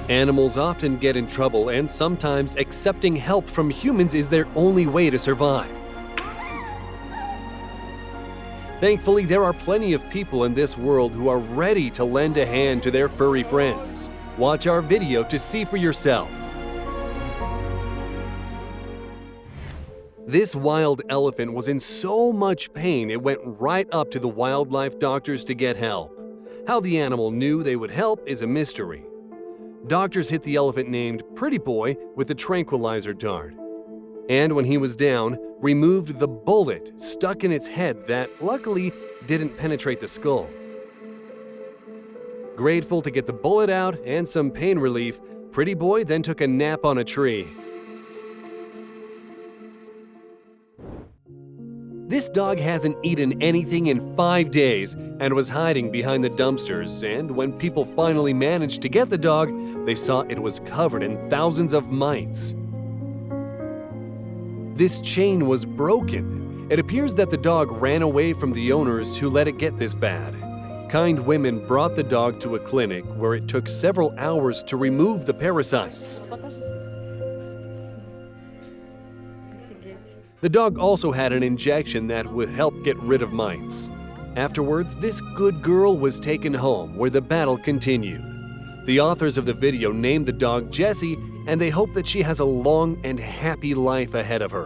Animals often get in trouble, and sometimes accepting help from humans is their only way to survive. Thankfully, there are plenty of people in this world who are ready to lend a hand to their furry friends. Watch our video to see for yourself. This wild elephant was in so much pain it went right up to the wildlife doctors to get help. How the animal knew they would help is a mystery. Doctors hit the elephant named Pretty Boy with a tranquilizer dart. And when he was down, removed the bullet stuck in its head that, luckily, didn't penetrate the skull. Grateful to get the bullet out and some pain relief, Pretty Boy then took a nap on a tree. This dog hasn't eaten anything in 5 days and was hiding behind the dumpsters, and when people finally managed to get the dog, they saw it was covered in thousands of mites. This chain was broken. It appears that the dog ran away from the owners who let it get this bad. Kind women brought the dog to a clinic where it took several hours to remove the parasites. The dog also had an injection that would help get rid of mites. Afterwards, this good girl was taken home where the battle continued. The authors of the video named the dog Jessie, and they hope that she has a long and happy life ahead of her.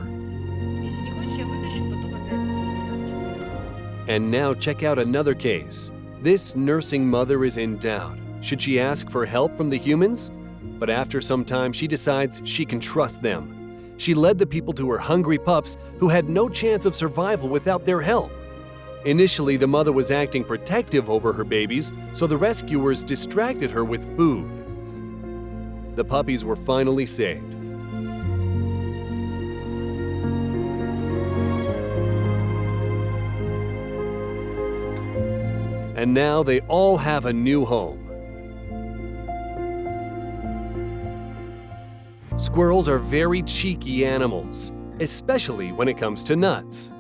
And now check out another case. This nursing mother is in doubt. Should she ask for help from the humans? But after some time, she decides she can trust them. She led the people to her hungry pups who had no chance of survival without their help. Initially, the mother was acting protective over her babies, so the rescuers distracted her with food. The puppies were finally saved. And now they all have a new home. Squirrels are very cheeky animals, especially when it comes to nuts.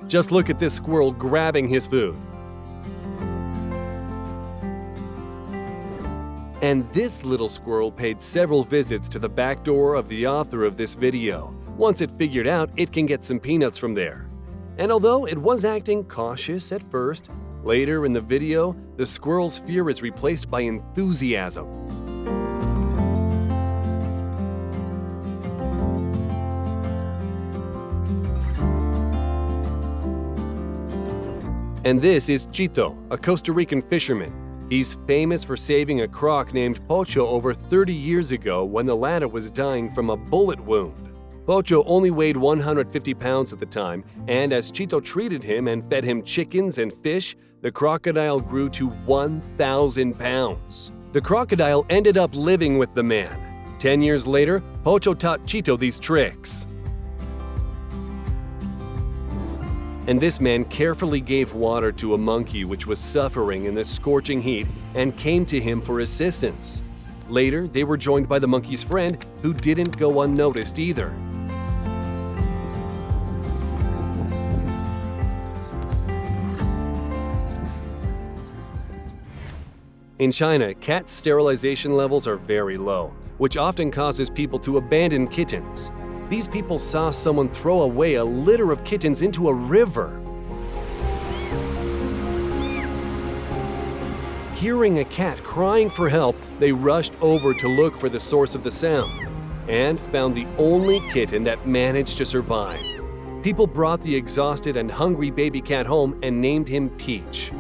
Just look at this squirrel grabbing his food. And this little squirrel paid several visits to the back door of the author of this video. Once it figured out it can get some peanuts from there. And although it was acting cautious at first, later in the video, the squirrel's fear is replaced by enthusiasm. And this is Chito, a Costa Rican fisherman. He's famous for saving a croc named Pocho over 30 years ago when the latter was dying from a bullet wound. Pocho only weighed 150 pounds at the time, and as Chito treated him and fed him chickens and fish, the crocodile grew to 1,000 pounds. The crocodile ended up living with the man. 10 years later, Pocho taught Chito these tricks. And this man carefully gave water to a monkey which was suffering in the scorching heat and came to him for assistance. Later, they were joined by the monkey's friend, who didn't go unnoticed either. In China, cat sterilization levels are very low, which often causes people to abandon kittens. These people saw someone throw away a litter of kittens into a river. Hearing a cat crying for help, they rushed over to look for the source of the sound and found the only kitten that managed to survive. People brought the exhausted and hungry baby cat home and named him Peach.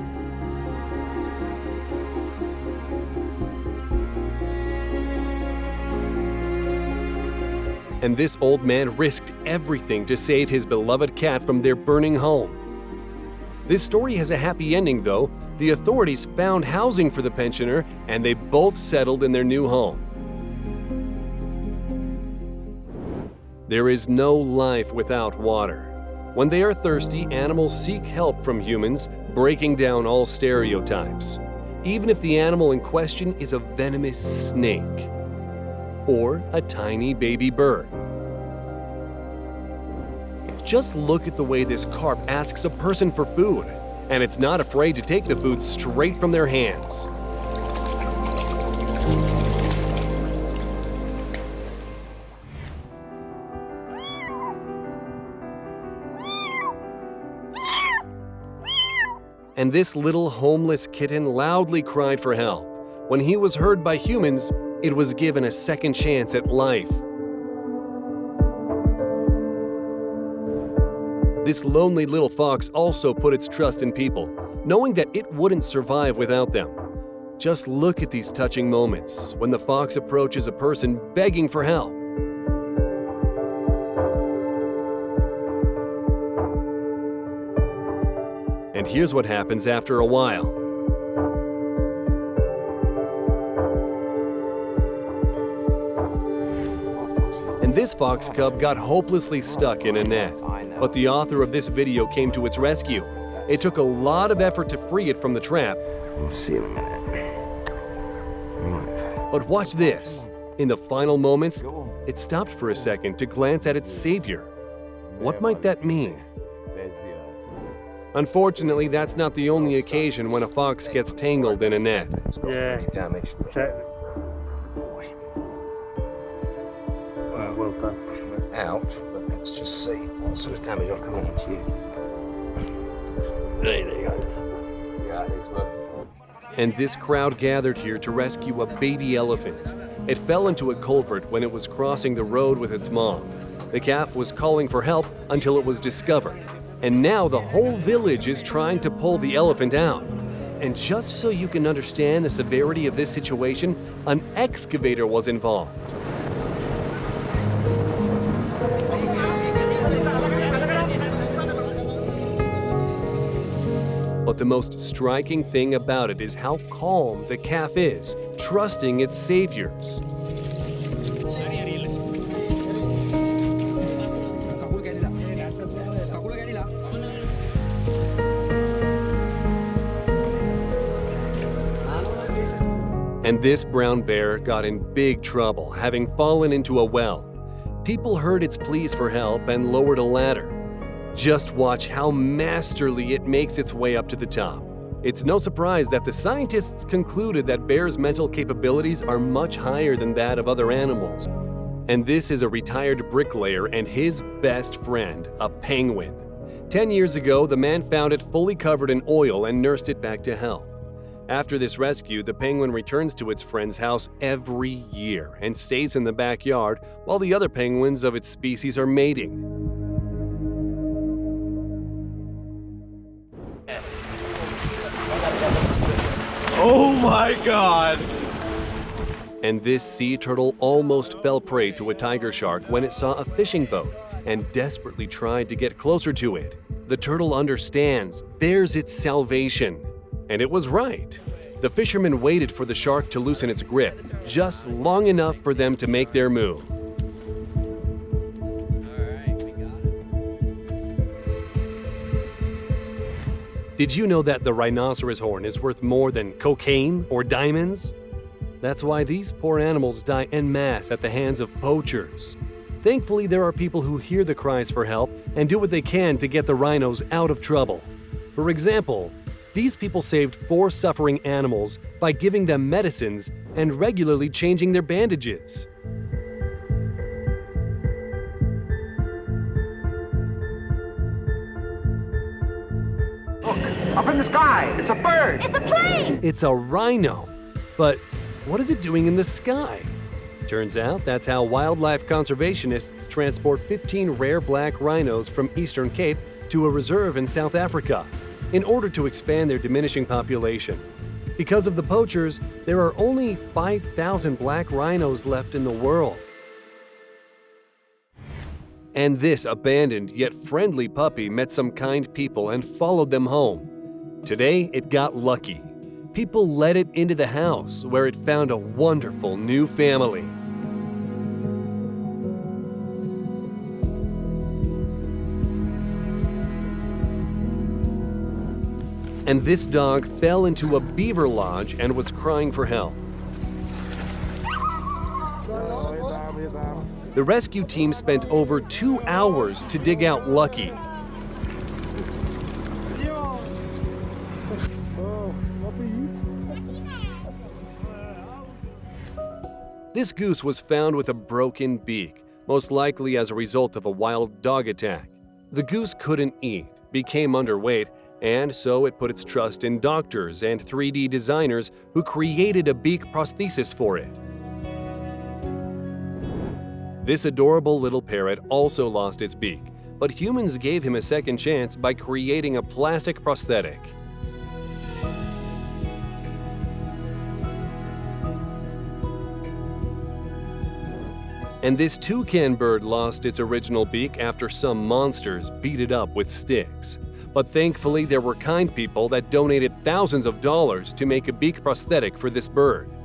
And this old man risked everything to save his beloved cat from their burning home. This story has a happy ending though. The authorities found housing for the pensioner and they both settled in their new home. There is no life without water. When they are thirsty, animals seek help from humans, breaking down all stereotypes. Even if the animal in question is a venomous snake or a tiny baby bird. Just look at the way this carp asks a person for food, and it's not afraid to take the food straight from their hands. and this little homeless kitten loudly cried for help. When he was heard by humans, it was given a second chance at life. This lonely little fox also put its trust in people, knowing that it wouldn't survive without them. Just look at these touching moments when the fox approaches a person begging for help. And here's what happens after a while. And this fox cub got hopelessly stuck in a net. But the author of this video came to its rescue. It took a lot of effort to free it from the trap. We'll see in a minute. But watch this. In the final moments, it stopped for a second to glance at its savior. What might that mean? Unfortunately, that's not the only occasion when a fox gets tangled in a net. Yeah. Well done. Out, but let's just see what sort of damage I've come into you. There he goes. Yeah, it's working. And this crowd gathered here to rescue a baby elephant. It fell into a culvert when it was crossing the road with its mom. The calf was calling for help until it was discovered. And now the whole village is trying to pull the elephant out. And just so you can understand the severity of this situation, an excavator was involved. But the most striking thing about it is how calm the calf is, trusting its saviors. And this brown bear got in big trouble, having fallen into a well. People heard its pleas for help and lowered a ladder. Just watch how masterly it makes its way up to the top. It's no surprise that the scientists concluded that bears' mental capabilities are much higher than that of other animals. And this is a retired bricklayer and his best friend, a penguin. 10 years ago, the man found it fully covered in oil and nursed it back to health. After this rescue, the penguin returns to its friend's house every year and stays in the backyard while the other penguins of its species are mating. Oh my God! And this sea turtle almost fell prey to a tiger shark when it saw a fishing boat and desperately tried to get closer to it. The turtle understands there's its salvation. And it was right. The fishermen waited for the shark to loosen its grip, just long enough for them to make their move. Did you know that the rhinoceros horn is worth more than cocaine or diamonds? That's why these poor animals die en masse at the hands of poachers. Thankfully, there are people who hear the cries for help and do what they can to get the rhinos out of trouble. For example, these people saved 4 suffering animals by giving them medicines and regularly changing their bandages. Look, up in the sky, it's a bird! It's a plane! It's a rhino. But what is it doing in the sky? Turns out that's how wildlife conservationists transport 15 rare black rhinos from Eastern Cape to a reserve in South Africa in order to expand their diminishing population. Because of the poachers, there are only 5,000 black rhinos left in the world. And this abandoned yet friendly puppy met some kind people and followed them home. Today, it got lucky. People let it into the house where it found a wonderful new family. And this dog fell into a beaver lodge and was crying for help. The rescue team spent over 2 hours to dig out Lucky. This goose was found with a broken beak, most likely as a result of a wild dog attack. The goose couldn't eat, became underweight, And so it put its trust in doctors and 3D designers who created a beak prosthesis for it. This adorable little parrot also lost its beak, but humans gave him a second chance by creating a plastic prosthetic. And this toucan bird lost its original beak after some monsters beat it up with sticks. But thankfully, there were kind people that donated thousands of dollars to make a beak prosthetic for this bird.